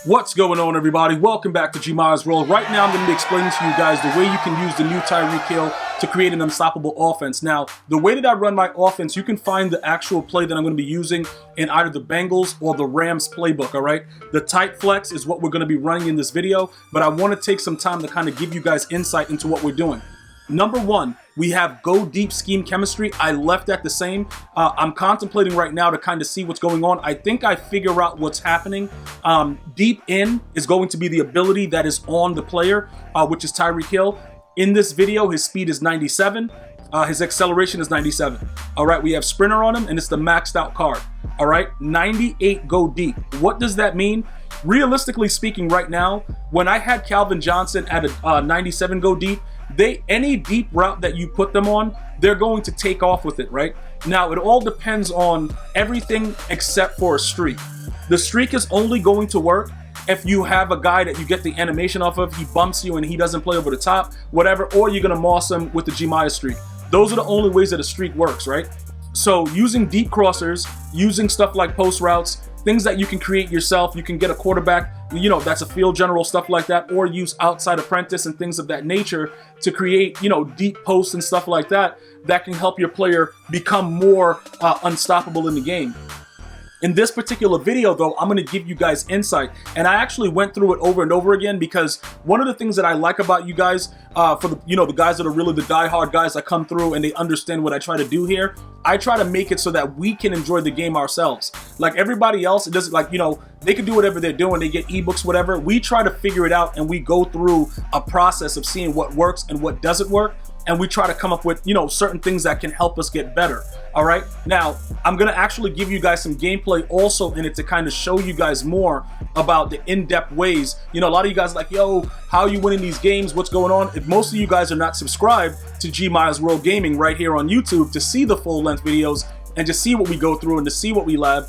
What's going on, everybody? Welcome back to GmiasWorld. Right now, I'm going to be explaining to you guys the way you can use the new Tyreek Hill to create an unstoppable offense. Now, the way that I run my offense, you can find the actual play that I'm going to be using in either the Bengals or the Rams playbook, all right? The tight flex is what we're going to be running in this video, but I want to take some time to kind of give you guys insight into what we're doing. Number one, we have go deep scheme chemistry. I left that the same. I'm contemplating right now to kind of see what's going on. I think I figure out what's happening. Deep in is going to be the ability that is on the player, which is Tyreek Hill. In this video, his speed is 97. His acceleration is 97. All right, we have sprinter on him, and it's the maxed out card. All right, 98 go deep. What does that mean? Realistically speaking, right now, when I had Calvin Johnson at a 97 go deep, any deep route that you put them on, they're going to take off with it, right? Now, it all depends on everything except for a streak. The streak is only going to work if you have a guy that you get the animation off of, he bumps you and he doesn't play over the top, whatever, or you're going to moss him with the Gmias streak. Those are the only ways that a streak works, right? So using deep crossers, using stuff like post routes, things that you can create yourself, you can get a quarterback, that's a field general, stuff like that, or use outside apprentice and things of that nature to create, deep posts and stuff like that, that can help your player become more unstoppable in the game. In this particular video, though, I'm going to give you guys insight, and I actually went through it over and over again because one of the things that I like about you guys, for the guys that are really the diehard guys that come through and they understand what I try to do here, I try to make it so that we can enjoy the game ourselves. Like everybody else, it doesn't they can do whatever they're doing, they get ebooks, whatever. We try to figure it out and we go through a process of seeing what works and what doesn't work. And we try to come up with, certain things that can help us get better. All right. Now, I'm going to actually give you guys some gameplay also in it to kind of show you guys more about the in-depth ways. A lot of you guys are like, yo, how are you winning these games? What's going on? If most of you guys are not subscribed to GmiasWorld Gaming right here on YouTube to see the full-length videos and to see what we go through and to see what we lab.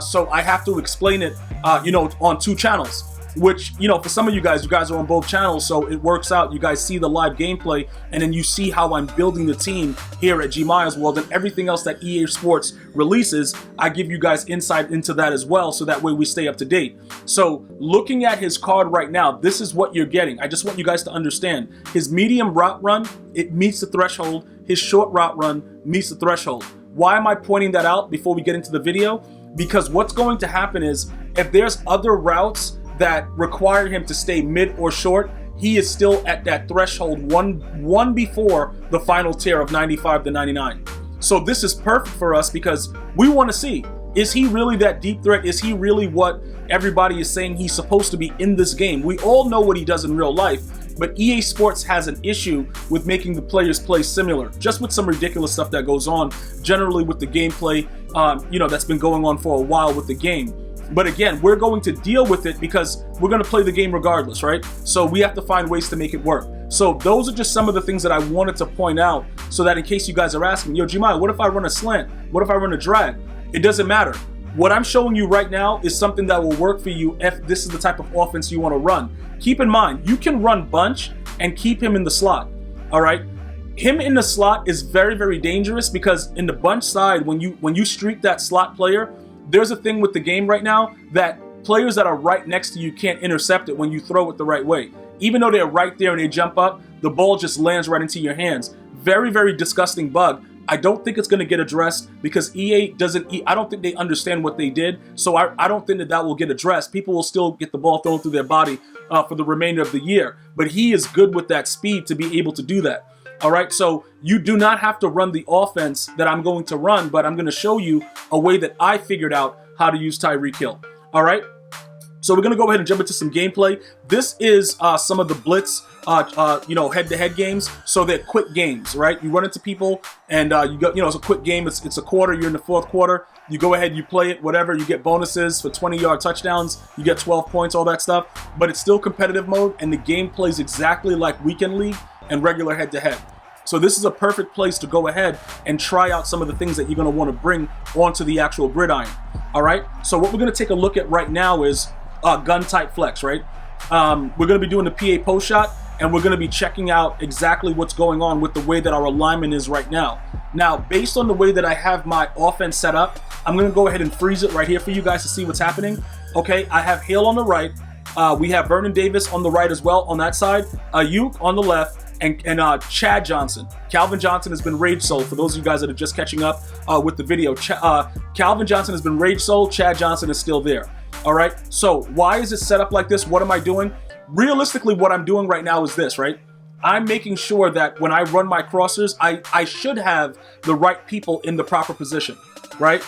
So I have to explain it, on two channels. Which, for some of you guys are on both channels, so it works out. You guys see the live gameplay, and then you see how I'm building the team here at GmiasWorld, and everything else that EA Sports releases, I give you guys insight into that as well, so that way we stay up to date. So, looking at his card right now, this is what you're getting. I just want you guys to understand. His medium route run, it meets the threshold. His short route run meets the threshold. Why am I pointing that out before we get into the video? Because what's going to happen is, if there's other routes that require him to stay mid or short, he is still at that threshold one before the final tier of 95 to 99. So this is perfect for us because we want to see, is he really that deep threat? Is he really what everybody is saying he's supposed to be in this game? We all know what he does in real life, but EA Sports has an issue with making the players play similar, just with some ridiculous stuff that goes on generally with the gameplay, that's been going on for a while with the game. But again, we're going to deal with it because we're going to play the game regardless, right? So we have to find ways to make it work. So those are just some of the things that I wanted to point out so that in case you guys are asking, yo, Gmias, what if I run a slant? What if I run a drag? It doesn't matter. What I'm showing you right now is something that will work for you if this is the type of offense you want to run. Keep in mind, you can run bunch and keep him in the slot, all right? Him in the slot is very, very dangerous because in the bunch side, when you streak that slot player, there's a thing with the game right now that players that are right next to you can't intercept it when you throw it the right way. Even though they're right there and they jump up, the ball just lands right into your hands. Very, very disgusting bug. I don't think it's going to get addressed because EA I don't think they understand what they did. So I don't think that will get addressed. People will still get the ball thrown through their body for the remainder of the year. But he is good with that speed to be able to do that. All right, so you do not have to run the offense that I'm going to run, but I'm going to show you a way that I figured out how to use Tyreek Hill. All right, so we're going to go ahead and jump into some gameplay. This is some of the blitz, head-to-head games. So they're quick games, right? You run into people, and you go, it's a quick game. It's a quarter. You're in the fourth quarter. You go ahead, you play it, whatever. You get bonuses for 20-yard touchdowns. You get 12 points, all that stuff. But it's still competitive mode, and the game plays exactly like Weekend League and regular head-to-head. So this is a perfect place to go ahead and try out some of the things that you're going to want to bring onto the actual gridiron. All right. So what we're going to take a look at right now is gun type flex, right? We're going to be doing the PA post shot. and we're going to be checking out exactly what's going on with the way that our alignment is right now. Now, based on the way that I have my offense set up, I'm going to go ahead and freeze it right here for you guys to see what's happening. Okay, I have Hill on the right. We have Vernon Davis on the right as well on that side. Ayuk on the left. And Chad Johnson. Calvin Johnson has been rage sold. For those of you guys that are just catching up with the video, Calvin Johnson has been rage sold. Chad Johnson is still there. All right. So why is it set up like this? What am I doing? Realistically, what I'm doing right now is this, right? I'm making sure that when I run my crossers, I should have the right people in the proper position, right?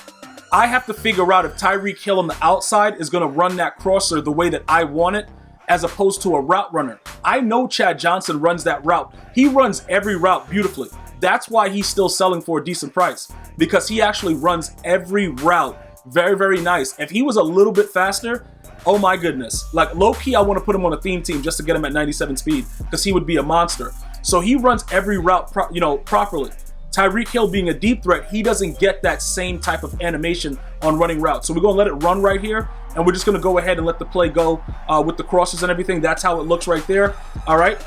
I have to figure out if Tyreek Hill on the outside is going to run that crosser the way that I want it, as opposed to a route runner. I know Chad Johnson runs that route. He runs every route beautifully. That's why he's still selling for a decent price, because he actually runs every route very, very nice. If he was a little bit faster, oh my goodness. Like low-key, I want to put him on a theme team just to get him at 97 speed, because he would be a monster. So he runs every route properly. Tyreek Hill being a deep threat, he doesn't get that same type of animation on running routes. So we're going to let it run right here, and we're just going to go ahead and let the play go with the crosses and everything. That's how it looks right there. All right.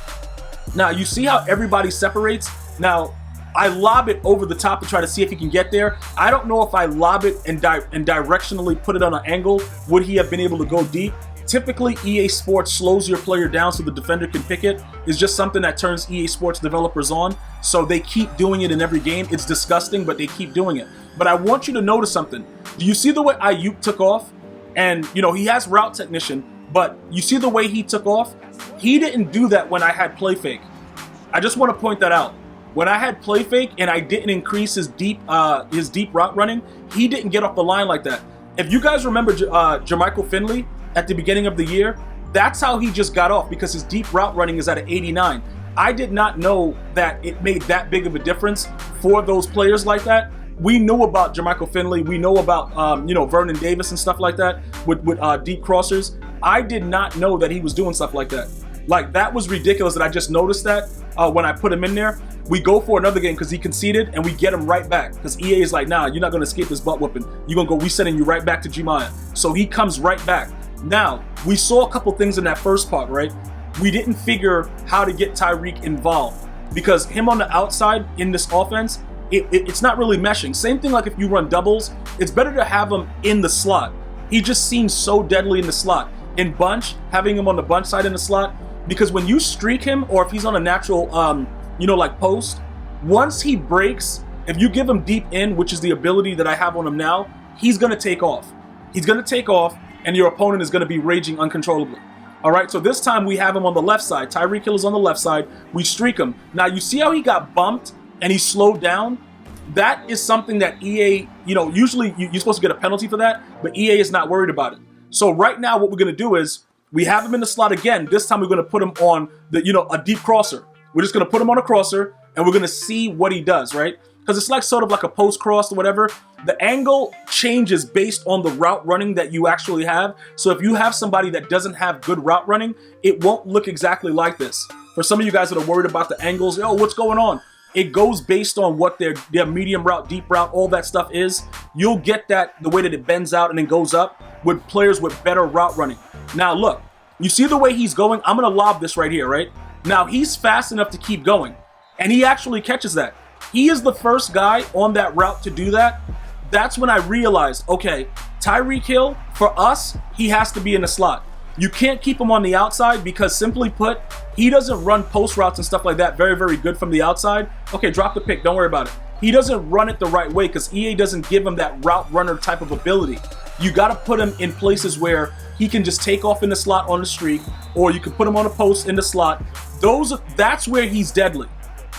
Now, you see how everybody separates? Now, I lob it over the top to try to see if he can get there. I don't know if I lob it and directionally put it on an angle, would he have been able to go deep? Typically, EA Sports slows your player down so the defender can pick it. It's just something that turns EA Sports developers on. So they keep doing it in every game. It's disgusting, but they keep doing it. But I want you to notice something. Do you see the way Ayuk took off? And, you know, he has route technician, but you see the way he took off? He didn't do that when I had play fake. I just want to point that out. When I had play fake and I didn't increase his deep route running, he didn't get off the line like that. If you guys remember Jermichael Finley at the beginning of the year, that's how he just got off, because his deep route running is at an 89. I did not know that it made that big of a difference for those players like that. We know about Jermichael Finley. We know about, Vernon Davis and stuff like that with deep crossers. I did not know that he was doing stuff like that. Like, that was ridiculous that I just noticed that when I put him in there. We go for another game because he conceded, and we get him right back because EA is like, nah, you're not going to escape this butt whooping. You're going to go, we sending you right back to Gmia. So he comes right back. Now, we saw a couple things in that first part, right? We didn't figure how to get Tyreek involved, because him on the outside in this offense, it's not really meshing. Same thing like if you run doubles, it's better to have him in the slot. He just seems so deadly in the slot. In bunch, having him on the bunch side in the slot, because when you streak him, or if he's on a natural, like post, once he breaks, if you give him deep in, which is the ability that I have on him now, he's going to take off. He's going to take off, and your opponent is going to be raging uncontrollably. All right, so this time we have him on the left side. Tyreek Hill is on the left side. We streak him. Now, you see how he got bumped and he slowed down? That is something that EA, usually you're supposed to get a penalty for that, but EA is not worried about it. So right now what we're going to do is we have him in the slot again. This time we're going to put him on a deep crosser. We're just going to put him on a crosser, and we're going to see what he does, right? Because it's like sort of like a post cross or whatever. The angle changes based on the route running that you actually have. So if you have somebody that doesn't have good route running, it won't look exactly like this. For some of you guys that are worried about the angles, what's going on? It goes based on what their medium route, deep route, all that stuff is. You'll get that the way that it bends out and then goes up with players with better route running. Now look, you see the way he's going? I'm going to lob this right here, right? Now he's fast enough to keep going, and he actually catches that. He is the first guy on that route to do that. That's when I realized, okay, Tyreek Hill, for us, he has to be in the slot. You can't keep him on the outside because, simply put, he doesn't run post routes and stuff like that very, very good from the outside. Okay, drop the pick. Don't worry about it. He doesn't run it the right way because EA doesn't give him that route runner type of ability. You got to put him in places where he can just take off in the slot on the streak, or you can put him on a post in the slot. That's where he's deadly.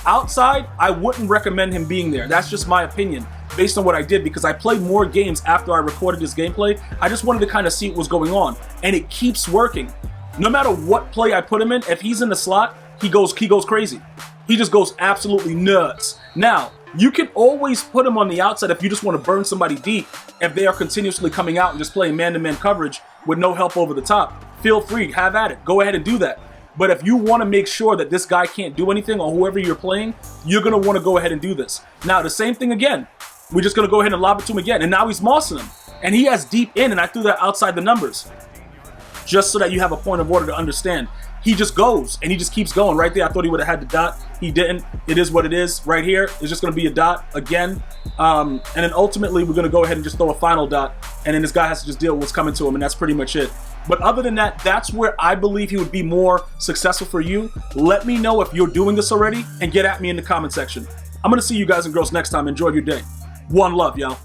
Outside, I wouldn't recommend him being there. That's just my opinion based on what I did, because I played more games after I recorded this gameplay. I just wanted to kind of see what was going on, and it keeps working. No matter what play I put him in, if he's in the slot, he goes crazy. He just goes absolutely nuts. Now, you can always put him on the outside if you just want to burn somebody deep, if they are continuously coming out and just playing man-to-man coverage with no help over the top. Feel free, have at it. Go ahead and do that. But if you want to make sure that this guy can't do anything, or whoever you're playing, you're going to want to go ahead and do this. Now, the same thing again. We're just going to go ahead and lob it to him again. And now he's mossing him. And he has deep in, and I threw that outside the numbers. just so that you have a point of order to understand. He just goes, and he just keeps going right there. I thought he would have had the dot. He didn't. It is what it is. Right here, it's just going to be a dot again. And then ultimately, we're going to go ahead and just throw a final dot, and then this guy has to just deal with what's coming to him, and that's pretty much it. But other than that, that's where I believe he would be more successful for you. Let me know if you're doing this already, and get at me in the comment section. I'm going to see you guys and girls next time. Enjoy your day. One love, y'all.